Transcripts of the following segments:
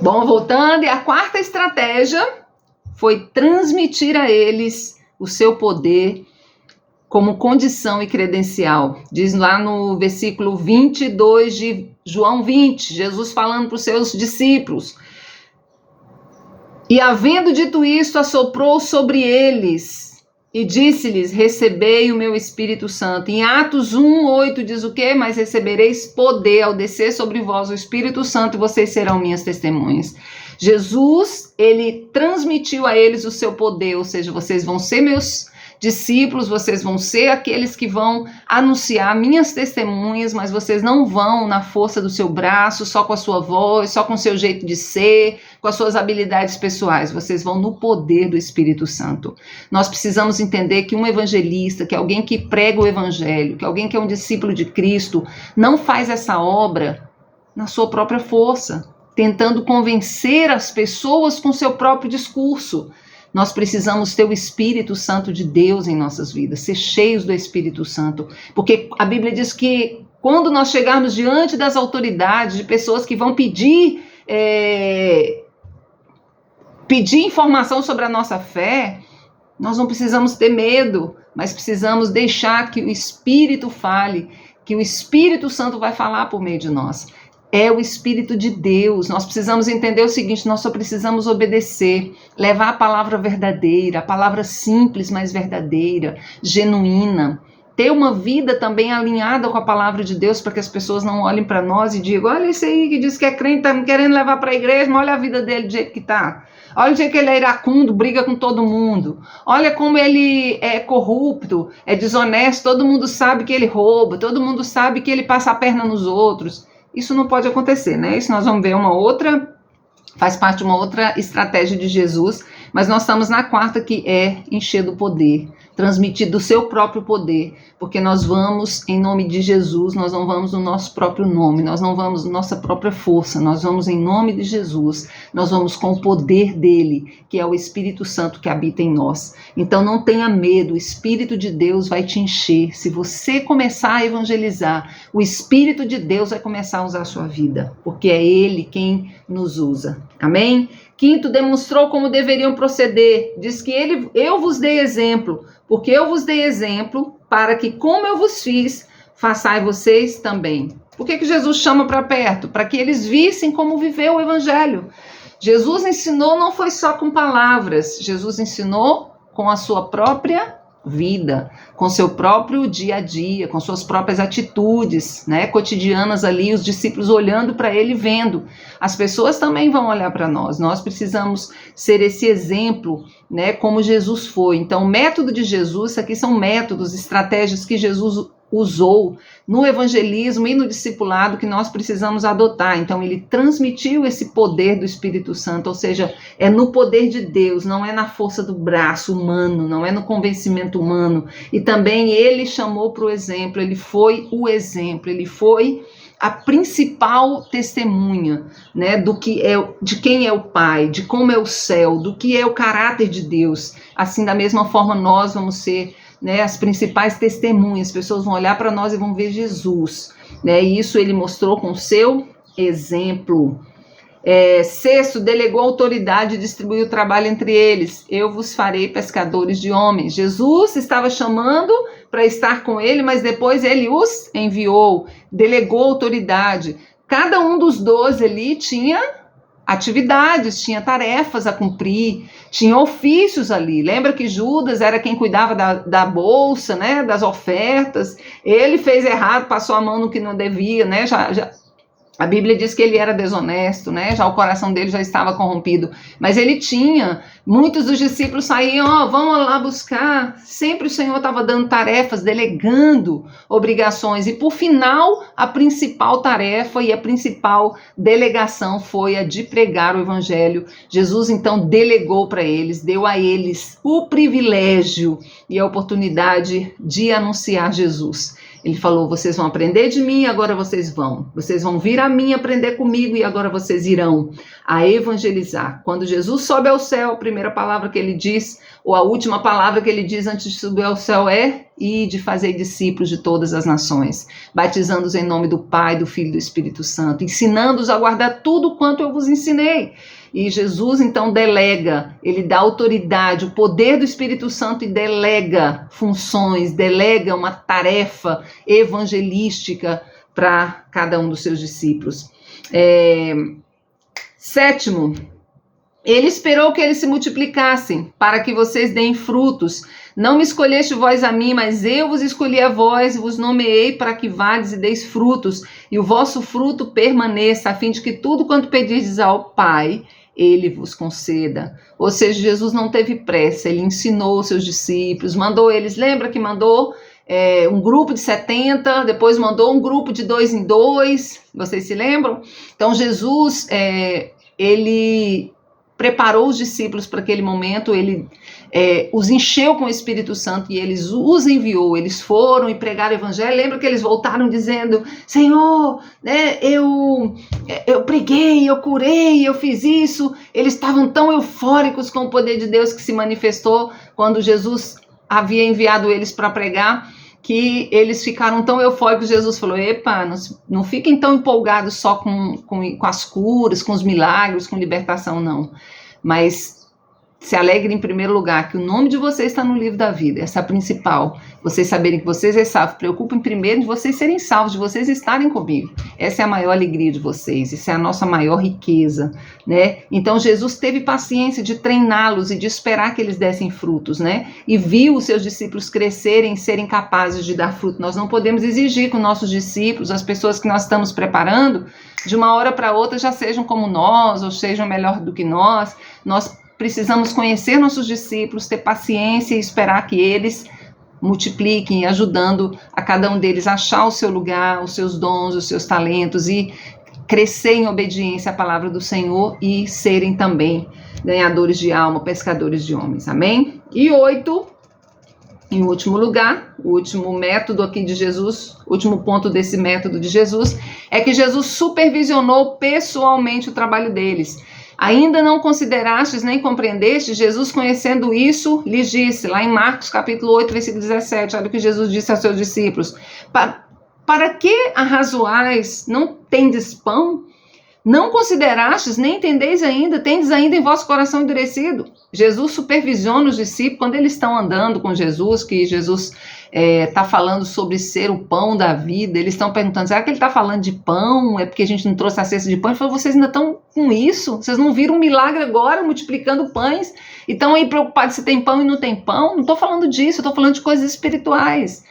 Bom, voltando, e a quarta estratégia foi transmitir a eles o seu poder como condição e credencial. Diz lá no versículo 22 de João 20, Jesus falando para os seus discípulos: e havendo dito isto, assoprou sobre eles e disse-lhes: recebei o meu Espírito Santo. Em Atos 1:8 diz o quê? Mas recebereis poder ao descer sobre vós o Espírito Santo, e vocês serão minhas testemunhas. Jesus, ele transmitiu a eles o seu poder, ou seja, vocês vão ser meus discípulos, vocês vão ser aqueles que vão anunciar minhas testemunhas, mas vocês não vão na força do seu braço, só com a sua voz, só com o seu jeito de ser, com as suas habilidades pessoais. Vocês vão no poder do Espírito Santo. Nós precisamos entender que um evangelista, que alguém que prega o evangelho, que alguém que é um discípulo de Cristo, não faz essa obra na sua própria força, tentando convencer as pessoas com seu próprio discurso. Nós precisamos ter o Espírito Santo de Deus em nossas vidas, ser cheios do Espírito Santo, porque a Bíblia diz que quando nós chegarmos diante das autoridades, de pessoas que vão pedir informação sobre a nossa fé, nós não precisamos ter medo, mas precisamos deixar que o Espírito fale, que o Espírito Santo vai falar por meio de nós. É o Espírito de Deus. Nós precisamos entender o seguinte: nós só precisamos obedecer, levar a palavra verdadeira, a palavra simples, mas verdadeira, genuína. Ter uma vida também alinhada com a palavra de Deus, para que as pessoas não olhem para nós e digam: olha esse aí que diz que é crente, está me querendo levar para a igreja, mas olha a vida dele do jeito que está. Olha o jeito que ele é iracundo, briga com todo mundo. Olha como ele é corrupto, é desonesto, todo mundo sabe que ele rouba, todo mundo sabe que ele passa a perna nos outros. Isso não pode acontecer, né? Isso nós vamos ver faz parte de uma outra estratégia de Jesus, mas nós estamos na quarta, que é encher do poder, transmitir do seu próprio poder, porque nós vamos em nome de Jesus, nós não vamos no nosso próprio nome, nós não vamos na nossa própria força, nós vamos em nome de Jesus, nós vamos com o poder dele, que é o Espírito Santo que habita em nós. Então não tenha medo, o Espírito de Deus vai te encher. Se você começar a evangelizar, o Espírito de Deus vai começar a usar a sua vida, porque é ele quem nos usa. Amém? Quinto, demonstrou como deveriam proceder. Diz que eu vos dei exemplo, porque eu vos dei exemplo para que, como eu vos fiz, façais vocês também. Por que Jesus chama para perto? Para que eles vissem como viveu o evangelho. Jesus ensinou, não foi só com palavras, Jesus ensinou com a sua própria vida, com seu próprio dia a dia, com suas próprias atitudes, né, cotidianas ali, os discípulos olhando para ele, vendo. As pessoas também vão olhar para nós. Nós precisamos ser esse exemplo, né, como Jesus foi. Então, o método de Jesus, isso aqui são métodos, estratégias que Jesus usou no evangelismo e no discipulado, que nós precisamos adotar. Então ele transmitiu esse poder do Espírito Santo, ou seja, é no poder de Deus, não é na força do braço humano, não é no convencimento humano. E também ele chamou para o exemplo, ele foi o exemplo, ele foi a principal testemunha, né, de quem é o Pai, de como é o céu, do que é o caráter de Deus. Assim, da mesma forma, nós vamos ser, né, as principais testemunhas. As pessoas vão olhar para nós e vão ver Jesus, né, e isso ele mostrou com o seu exemplo. Sexto, delegou autoridade e distribuiu o trabalho entre eles. Eu vos farei pescadores de homens. Jesus estava chamando para estar com ele, mas depois ele os enviou, delegou autoridade. Cada um dos 12 ali tinha atividades, tinha tarefas a cumprir, tinha ofícios ali. Lembra que Judas era quem cuidava da bolsa, né, das ofertas. Ele fez errado, passou a mão no que não devia, né, a Bíblia diz que ele era desonesto, né? Já o coração dele já estava corrompido. Mas ele tinha, muitos dos discípulos saíam, vamos lá buscar. Sempre o Senhor estava dando tarefas, delegando obrigações. E por final, a principal tarefa e a principal delegação foi a de pregar o evangelho. Jesus então delegou para eles, deu a eles o privilégio e a oportunidade de anunciar Jesus. Ele falou: vocês vão aprender de mim, agora vocês vão vir a mim aprender comigo e agora vocês irão a evangelizar. Quando Jesus sobe ao céu, a primeira palavra que ele diz, ou a última palavra que ele diz antes de subir ao céu é: e de fazer discípulos de todas as nações, batizando-os em nome do Pai, do Filho e do Espírito Santo, ensinando-os a guardar tudo quanto eu vos ensinei. E Jesus então delega, ele dá autoridade, o poder do Espírito Santo, e delega funções, delega uma tarefa evangelística para cada um dos seus discípulos. Sétimo, ele esperou que eles se multiplicassem, para que vocês deem frutos. Não me escolheste vós a mim, mas eu vos escolhi a vós e vos nomeei para que vades e deis frutos, e o vosso fruto permaneça, a fim de que tudo quanto pedirdes ao Pai, ele vos conceda. Ou seja, Jesus não teve pressa, ele ensinou os seus discípulos, mandou eles, lembra que mandou um grupo de 70, depois mandou um grupo de 2 em 2, vocês se lembram? Então Jesus, ele preparou os discípulos para aquele momento, ele os encheu com o Espírito Santo e eles os enviou, eles foram e pregaram o evangelho. Lembra que eles voltaram dizendo: Senhor, eu preguei, eu curei, eu fiz isso. Eles estavam tão eufóricos com o poder de Deus que se manifestou quando Jesus havia enviado eles para pregar, que eles ficaram tão eufóricos. Jesus falou: epa, não fiquem tão empolgados só com as curas, com os milagres, com libertação, não. Mas se alegrem em primeiro lugar, que o nome de vocês está no livro da vida. Essa é a principal. Vocês saberem que vocês são salvos. Preocupem primeiro de vocês serem salvos, de vocês estarem comigo. Essa é a maior alegria de vocês. Essa é a nossa maior riqueza, né? Então Jesus teve paciência de treiná-los e de esperar que eles dessem frutos, né? E viu os seus discípulos crescerem, serem capazes de dar fruto. Nós não podemos exigir que os nossos discípulos, as pessoas que nós estamos preparando, de uma hora para outra já sejam como nós, ou sejam melhor do que nós. Nós precisamos conhecer nossos discípulos, ter paciência e esperar que eles multipliquem, ajudando a cada um deles a achar o seu lugar, os seus dons, os seus talentos, e crescer em obediência à palavra do Senhor e serem também ganhadores de alma, pescadores de homens. Amém? E 8, em último lugar, o último método aqui de Jesus, o último ponto desse método de Jesus, é que Jesus supervisionou pessoalmente o trabalho deles. Ainda não considerastes nem compreendestes? Jesus, conhecendo isso, lhes disse, lá em Marcos capítulo 8, versículo 17, olha o que Jesus disse aos seus discípulos: para que arrazoais? Não tendes pão? Não considerastes, nem entendeis ainda, tendes ainda em vosso coração endurecido? Jesus supervisiona os discípulos quando eles estão andando com Jesus, que Jesus está falando sobre ser o pão da vida. Eles estão perguntando: será que ele está falando de pão? É porque a gente não trouxe a cesta de pão? Ele falou: vocês ainda estão com isso? Vocês não viram um milagre agora, multiplicando pães? E estão aí preocupados se tem pão e não tem pão? Não estou falando disso, eu estou falando de coisas espirituais.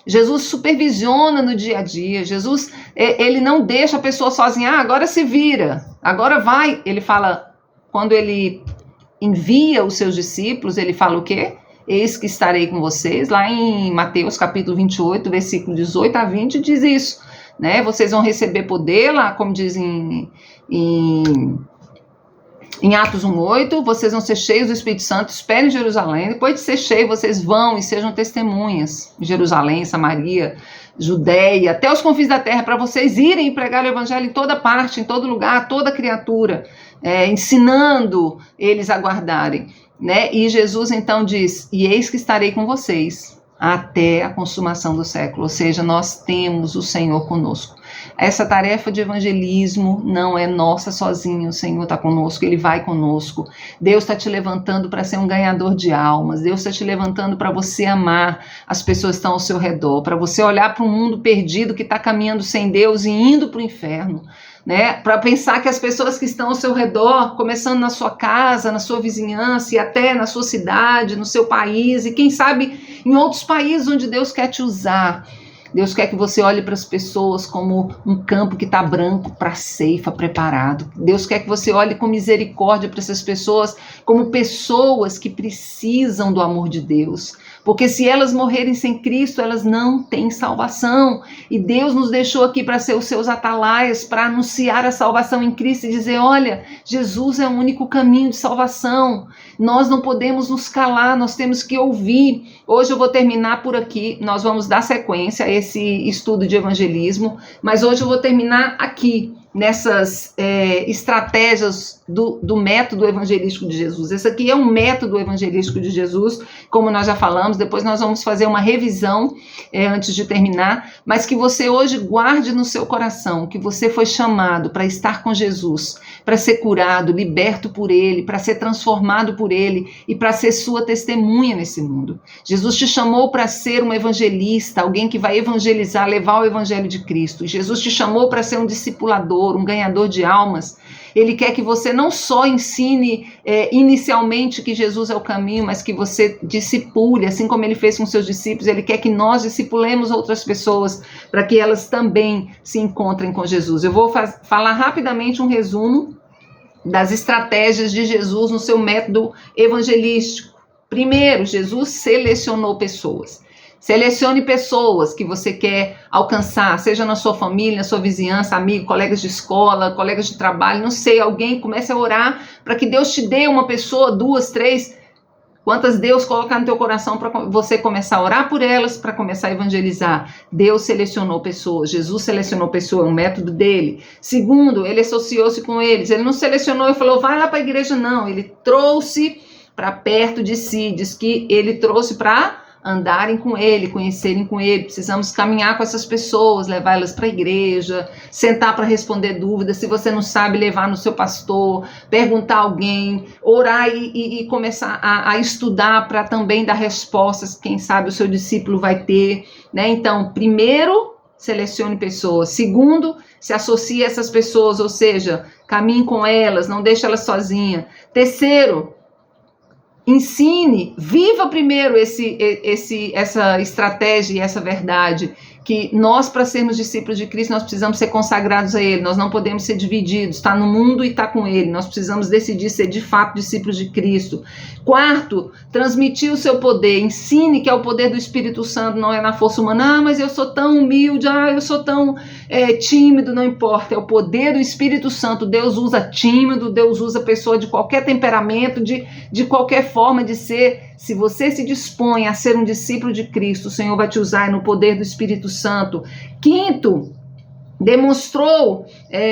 Jesus supervisiona no dia a dia. Jesus, ele não deixa a pessoa sozinha. Agora se vira, agora vai. Ele fala, quando ele envia os seus discípulos, ele fala o quê? Eis que estarei com vocês. Lá em Mateus capítulo 28, versículo 18 a 20, diz isso, né? Vocês vão receber poder, lá como diz em Atos 1:8, vocês vão ser cheios do Espírito Santo, esperem em Jerusalém. Depois de ser cheios, vocês vão e sejam testemunhas em Jerusalém, Samaria, Judeia, até os confins da terra, para vocês irem e pregar o evangelho em toda parte, em todo lugar, a toda criatura, ensinando eles a guardarem, né? E Jesus então diz: e eis que estarei com vocês até a consumação do século. Ou seja, nós temos o Senhor conosco. Essa tarefa de evangelismo não é nossa sozinha. O Senhor está conosco, Ele vai conosco. Deus está te levantando para ser um ganhador de almas. Deus está te levantando para você amar as pessoas que estão ao seu redor, para você olhar para um mundo perdido que está caminhando sem Deus e indo para o inferno, né? Para pensar que as pessoas que estão ao seu redor, começando na sua casa, na sua vizinhança e até na sua cidade, no seu país e quem sabe em outros países onde Deus quer te usar. Deus quer que você olhe para as pessoas como um campo que está branco para a ceifa preparado. Deus quer que você olhe com misericórdia para essas pessoas como pessoas que precisam do amor de Deus. Porque se elas morrerem sem Cristo, elas não têm salvação. E Deus nos deixou aqui para ser os seus atalaias, para anunciar a salvação em Cristo e dizer: olha, Jesus é o único caminho de salvação. Nós não podemos nos calar, nós temos que ouvir. Hoje eu vou terminar por aqui, nós vamos dar sequência a esse estudo de evangelismo, mas hoje eu vou terminar aqui, nessas estratégias do método evangelístico de Jesus. Esse aqui é um método evangelístico de Jesus, como nós já falamos, depois nós vamos fazer uma revisão antes de terminar, mas que você hoje guarde no seu coração, que você foi chamado para estar com Jesus, para ser curado, liberto por Ele, para ser transformado por Ele e para ser sua testemunha nesse mundo. Jesus te chamou para ser um evangelista, alguém que vai evangelizar, levar o evangelho de Cristo. Jesus te chamou para ser um discipulador, um ganhador de almas. Ele quer que você não só ensine inicialmente que Jesus é o caminho, mas que você discipule, assim como ele fez com seus discípulos. Ele quer que nós discipulemos outras pessoas para que elas também se encontrem com Jesus. Eu vou falar rapidamente um resumo das estratégias de Jesus no seu método evangelístico. Primeiro, Jesus selecionou pessoas. Selecione pessoas que você quer alcançar, seja na sua família, na sua vizinhança, amigo, colegas de escola, colegas de trabalho, não sei, alguém. Comece a orar para que Deus te dê uma pessoa, 2, 3, quantas Deus colocar no teu coração para você começar a orar por elas, para começar a evangelizar. Deus selecionou pessoas, Jesus selecionou pessoas, é um método dele. Segundo, ele associou-se com eles, ele não selecionou e falou, vai lá para a igreja, não, ele trouxe para perto de si, diz que ele trouxe para andarem com ele, conhecerem com ele. Precisamos caminhar com essas pessoas, levar elas para a igreja, sentar para responder dúvidas. Se você não sabe, levar no seu pastor, perguntar a alguém, orar e começar a estudar para também dar respostas. Quem sabe o seu discípulo vai ter, né? Então, primeiro, selecione pessoas. Segundo, se associe a essas pessoas, ou seja, caminhe com elas, não deixe elas sozinhas. Terceiro, ensine, viva primeiro essa estratégia e essa verdade, que nós, para sermos discípulos de Cristo, nós precisamos ser consagrados a Ele, nós não podemos ser divididos, está no mundo e está com Ele, nós precisamos decidir ser de fato discípulos de Cristo. Quarto, transmitir o seu poder, ensine que é o poder do Espírito Santo, não é na força humana, mas eu sou tão humilde, eu sou tão tímido, não importa, é o poder do Espírito Santo. Deus usa tímido, Deus usa pessoa de qualquer temperamento, de qualquer forma de ser. Se você se dispõe a ser um discípulo de Cristo, o Senhor vai te usar no poder do Espírito Santo. Quinto, demonstrou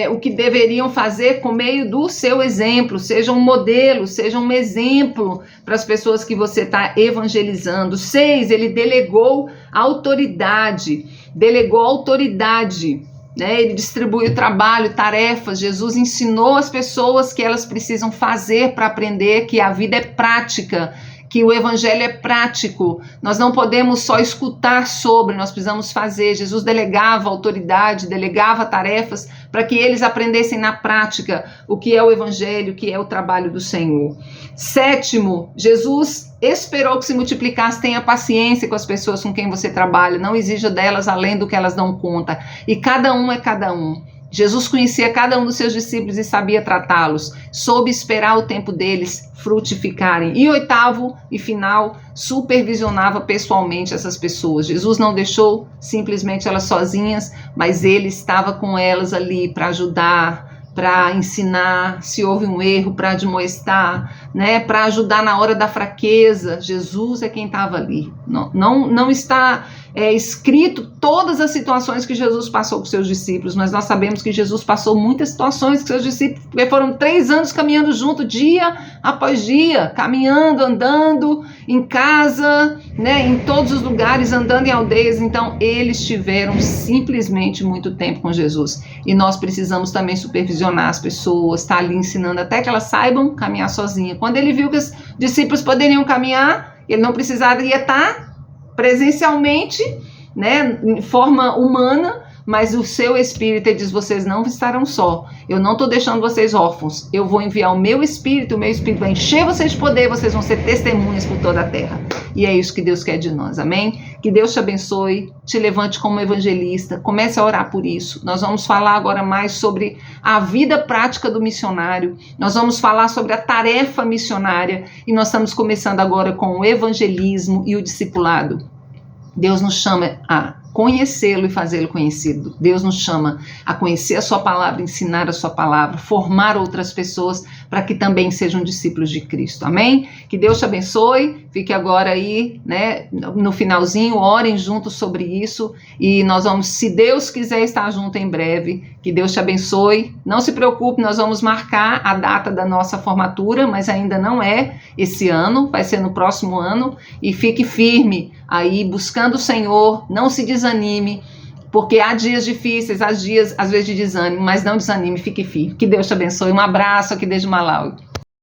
o que deveriam fazer por meio do seu exemplo. Seja um modelo, seja um exemplo para as pessoas que você está evangelizando. 6, ele delegou autoridade. Né? Ele distribuiu trabalho, tarefas. Jesus ensinou as pessoas que elas precisam fazer para aprender, que a vida é prática, que o evangelho é prático. Nós não podemos só escutar sobre, nós precisamos fazer. Jesus delegava autoridade, delegava tarefas para que eles aprendessem na prática o que é o evangelho, o que é o trabalho do Senhor. 7, Jesus esperou que se multiplicasse. Tenha paciência com as pessoas com quem você trabalha, não exija delas além do que elas dão conta. E cada um é cada um. Jesus conhecia cada um dos seus discípulos e sabia tratá-los, soube esperar o tempo deles frutificarem. E 8 e final, supervisionava pessoalmente essas pessoas. Jesus não deixou simplesmente elas sozinhas, mas ele estava com elas ali para ajudar, para ensinar, se houve um erro, para admoestar, né, para ajudar na hora da fraqueza. Jesus é quem estava ali. Não está escrito todas as situações que Jesus passou com seus discípulos, mas nós sabemos que Jesus passou muitas situações com seus discípulos, porque foram 3 anos caminhando junto, dia após dia, caminhando, andando, em casa, né, em todos os lugares, andando em aldeias. Então, eles tiveram simplesmente muito tempo com Jesus. E nós precisamos também supervisionar as pessoas, estar ali ensinando até que elas saibam caminhar sozinhas. Quando ele viu que os discípulos poderiam caminhar, ele não precisaria estar presencialmente, né, em forma humana, mas o seu Espírito, ele diz, vocês não estarão só, eu não estou deixando vocês órfãos, eu vou enviar o meu Espírito vai encher vocês de poder, vocês vão ser testemunhas por toda a terra. E é isso que Deus quer de nós, amém? Que Deus te abençoe, te levante como evangelista, comece a orar por isso. Nós vamos falar agora mais sobre a vida prática do missionário, nós vamos falar sobre a tarefa missionária, e nós estamos começando agora com o evangelismo e o discipulado. Deus nos chama a conhecê-lo e fazê-lo conhecido. Deus nos chama a conhecer a sua palavra, ensinar a sua palavra, formar outras pessoas para que também sejam discípulos de Cristo. Amém? Que Deus te abençoe. Fique agora aí, né, no finalzinho, orem juntos sobre isso e nós vamos, se Deus quiser, estar junto em breve. Que Deus te abençoe. Não se preocupe, nós vamos marcar a data da nossa formatura, mas ainda não é esse ano, vai ser no próximo ano. E fique firme aí, buscando o Senhor, não se desanime, porque há dias difíceis, há dias às vezes de desânimo, mas não desanime, fique firme. Que Deus te abençoe. Um abraço aqui desde Malawi.